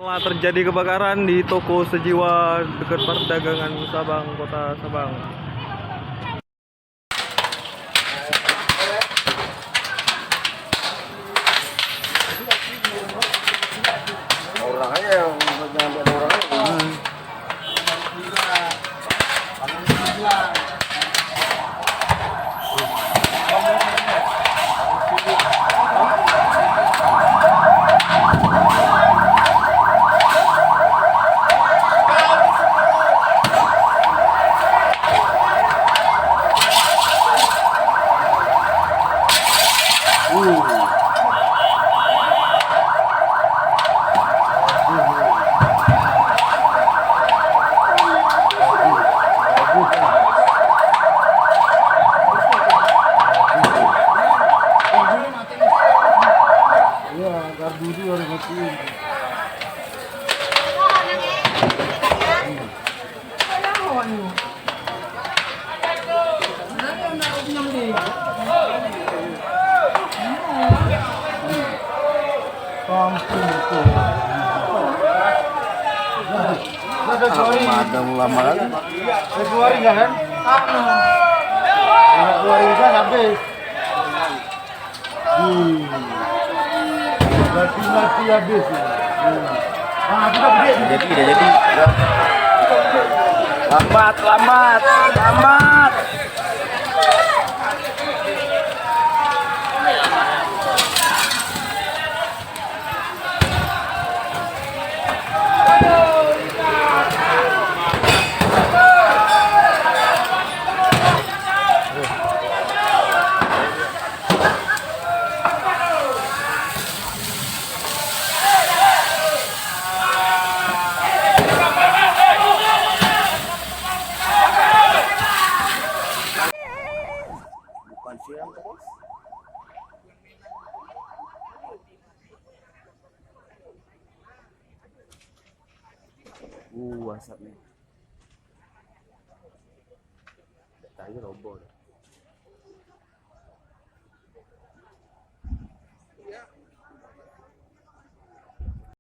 Telah terjadi kebakaran di Toko Sejiwa dekat Perdagangan Sabang, Kota Sabang. Orangnya yang nyampe orangnya. Ada lama kali. Februari enggak kan? Februari kan habis. Berarti habis. Jadi. Lambat. Bukan siang terus. Asapnya. Tadi roboh.